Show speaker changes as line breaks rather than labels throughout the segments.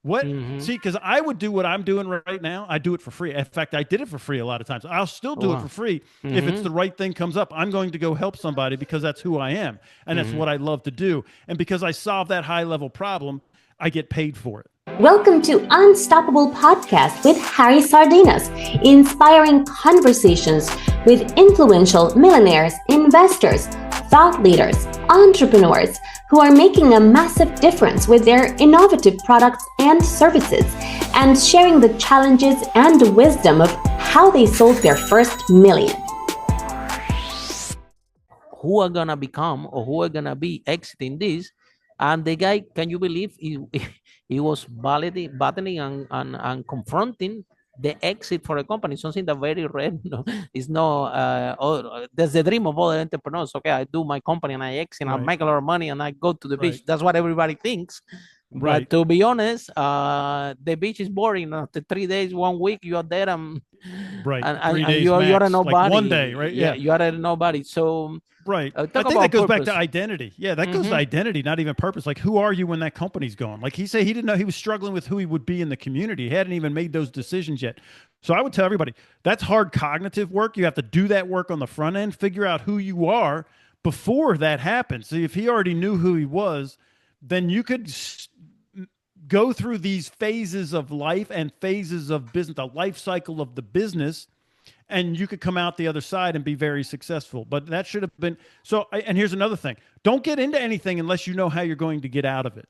What?
Mm-hmm.
See, because I would do what I'm doing right now. I do it for free. In fact, I did it for free a lot of times. I'll still do it for
Wow.
free if it's
Mm-hmm.
the right thing comes up. I'm going to go help somebody because that's who I am and that's
Mm-hmm.
what I love to do. And because I solve that high level problem, I get paid for it.
Welcome to Unstoppable Podcast with Harry Sardinas, inspiring conversations with influential millionaires, investors, thought leaders, entrepreneurs who are making a massive difference with their innovative products and services, and sharing the challenges and wisdom of how they sold their first million.
Who are gonna become or who are gonna be exiting this? And the guy, can you believe he was battling and confronting the exit for a company, something that very rare. No, it's no. That's the dream of all entrepreneurs. Okay, I do my company and I exit, and I
Right.
make a lot of money, and I go to the beach.
Right.
That's what everybody thinks. But
Right.
to be honest, the beach is boring. After 3 days, 1 week, you are there,
Right.
and
3 days
you are a
max, like one
nobody.
day, right?
Yeah,
Yeah.
you are a nobody. So
Right. I
talk
think that
about
goes back to
purpose.
identity. Yeah, that goes to
Mm-hmm.
identity, not even purpose. Like, who are you when that company's gone? Like he said, he didn't know, he was struggling with who he would be in the community. He hadn't even made those decisions yet. So I would tell everybody that's hard cognitive work. You have to do that work on the front end, figure out who you are before that happens. See, if he already knew who he was, then you could go through these phases of life and phases of business, the life cycle of the business, and you could come out the other side and be very successful. But that should have been so. And here's another thing: don't get into anything unless you know how you're going to get out of it.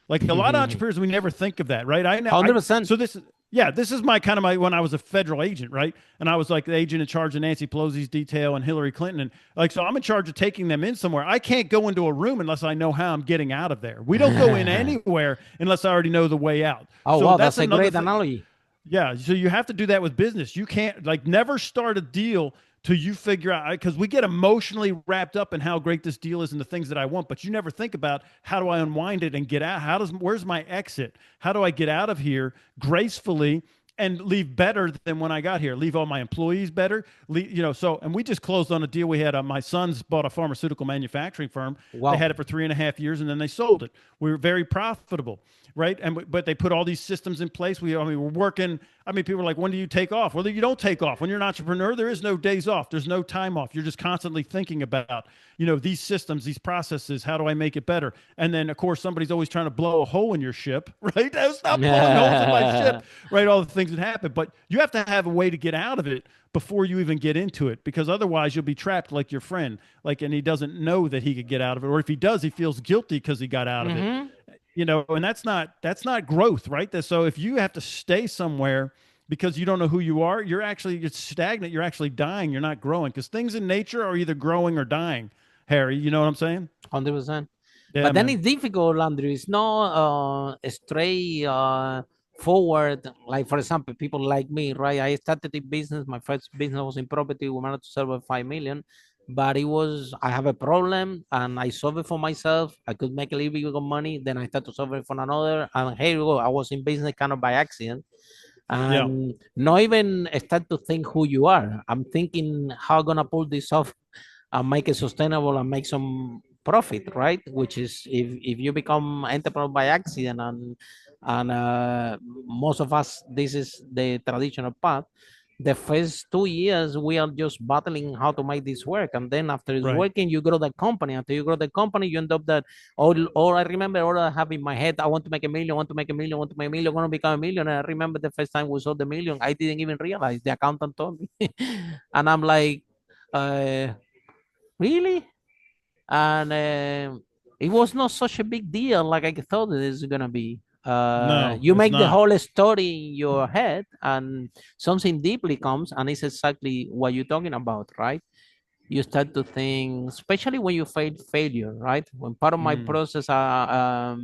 Like a lot of entrepreneurs, we never think of that, right? I know.
100%.
So this is yeah, this is my kind of my when I was a federal agent, right? And I was like the agent in charge of Nancy Pelosi's detail and Hillary Clinton, and like so I'm in charge of taking them in somewhere. I can't go into a room unless I know how I'm getting out of there. We don't go in anywhere unless I already know the way out.
Oh,
So
wow,
that's
that's a
another
great
thing.
analogy.
Yeah, so you have to do that with business. You can't like never start a deal till you figure out because we get emotionally wrapped up in how great this deal is and the things that I want, but you never think about how do I unwind it and get out? Where's my exit? How do I get out of here gracefully and leave better than when I got here? Leave all my employees better. So and we just closed on a deal. We had my sons bought a pharmaceutical manufacturing firm. They
Wow.
had it for 3.5 years and then they sold it. We were very profitable. Right. But they put all these systems in place. We're working. I mean, people are like, when do you take off? Well, you don't take off. When you're an entrepreneur, there is no days off. There's no time off. You're just constantly thinking about, these systems, these processes. How do I make it better? And then, of course, somebody's always trying to blow a hole in your ship, right? Stop blowing holes in my ship, right? All the things that happen. But you have to have a way to get out of it before you even get into it, because otherwise you'll be trapped like your friend, and he doesn't know that he could get out of it. Or if he does, he feels guilty because he got out of it. And that's not growth, right? So if you have to stay somewhere because you don't know who you are, you're stagnant. You're actually dying. You're not growing because things in nature are either growing or dying. Harry, you know what I'm saying?
100%.
Yeah,
But then
man.
it's difficult, Andrew. It's not straight forward. Like, for example, people like me, right? I started the business. My first business was in property. We managed to sell for 5 million. But I have a problem and I solve it for myself. I could make a little bit of money. Then I start to solve it for another. And here we go. I was in business kind of by accident.
Yeah.
And not even start to think who you are. I'm thinking how I'm going to pull this off and make it sustainable and make some profit, right? Which is if you become entrepreneur by accident and most of us, this is the traditional path. The first 2 years we are just battling how to make this work, and then after it's
Right.
working, you grow the company. After you grow the company, you end up that all I remember, all I have in my head, I want to make a million, I want to make a million, I want to make a million, I want to become a million. And I remember the first time we sold the million, I didn't even realize. The accountant told me, and I'm like, uh, really? And it was not such a big deal like I thought it is gonna be.
No,
You
it's
make the
not.
whole story in your head, and something deeply comes, and it's exactly what you're talking about, right? You start to think, especially when you failure, right? When part of my
Mm.
process, I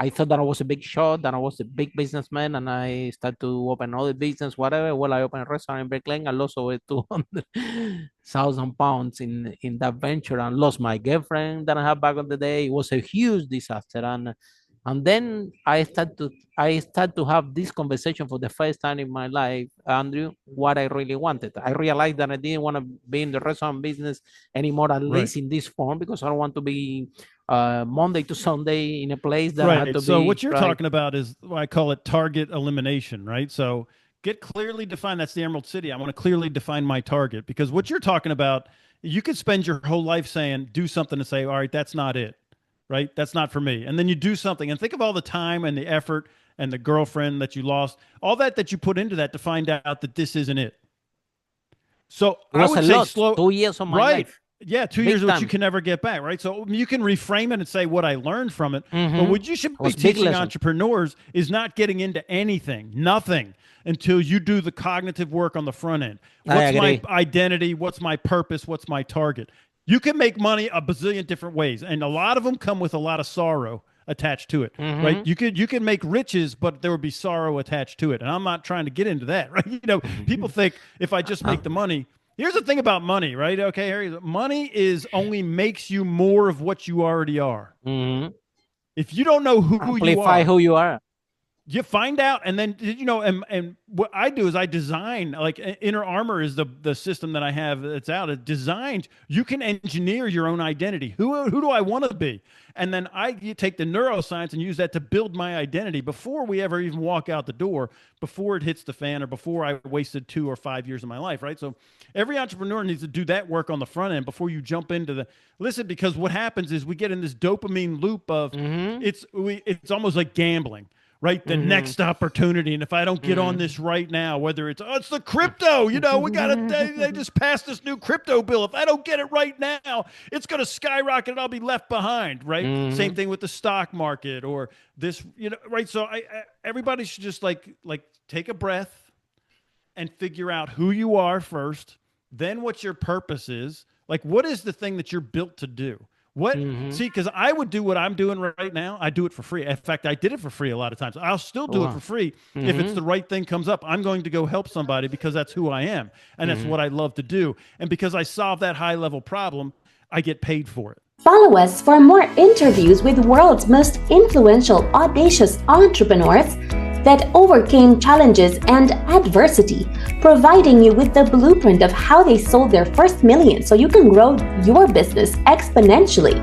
thought that I was a big shot, that I was a big businessman, and I started to open other business, whatever. Well, I opened a restaurant in Berkeley. I lost over 200,000 pounds in that venture, and lost my girlfriend that I had back in the day. It was a huge disaster, and And then I start to have this conversation for the first time in my life, Andrew, what I really wanted. I realized that I didn't want to be in the restaurant business anymore, at least in this form, because I don't want to be Monday to Sunday in a place that I had to
so
be.
what you're talking about is, I call it target elimination, right? So get clearly defined. That's the Emerald City. I want to clearly define my target, because what you're talking about, you could spend your whole life saying, do something to say, all right, that's not it. Right? That's not for me. And then you do something and think of all the time and the effort and the girlfriend that you lost, all that you put into that to find out that this isn't it. So I would say slow.
2 years of my life.
Yeah, 2 years, which you can never get back, right? So you can reframe it and say what I learned from it. But what you should be teaching entrepreneurs is not getting into nothing, until you do the cognitive work on the front end. What's my identity? What's my purpose? What's my target? You can make money a bazillion different ways, and a lot of them come with a lot of sorrow attached to it, right? You can make riches, but there would be sorrow attached to it, and I'm not trying to get into that, right? People think if I just make the money. Here's the thing about money, right? Okay, Harry, money only makes you more of what you already are. If you don't know who you are, you find out, and then and what I do is I design, like Inner Armor is the system that I have that's out. It designed, you can engineer your own identity. Who do I want to be? And then you take the neuroscience and use that to build my identity before we ever even walk out the door, before it hits the fan, or before I wasted 2 or 5 years of my life, right? So every entrepreneur needs to do that work on the front end before you jump into because what happens is we get in this dopamine loop of it's almost like gambling. Right, the next opportunity, and if I don't get on this right now, whether it's the crypto, we they just passed this new crypto bill. If I don't get it right now, it's going to skyrocket, and I'll be left behind. Right, same thing with the stock market or this, right. So everybody should just like take a breath and figure out who you are first, then what your purpose is. Like, what is the thing that you're built to do? See, because I would do what I'm doing right now. I do it for free. In fact, I did it for free a lot of times. I'll still do it for free. If it's the right thing comes up, I'm going to go help somebody because that's who I am. And that's what I love to do. And because I solve that high level problem, I get paid for it.
Follow us for more interviews with world's most influential, audacious entrepreneurs that overcame challenges and adversity, providing you with the blueprint of how they sold their first million so you can grow your business exponentially.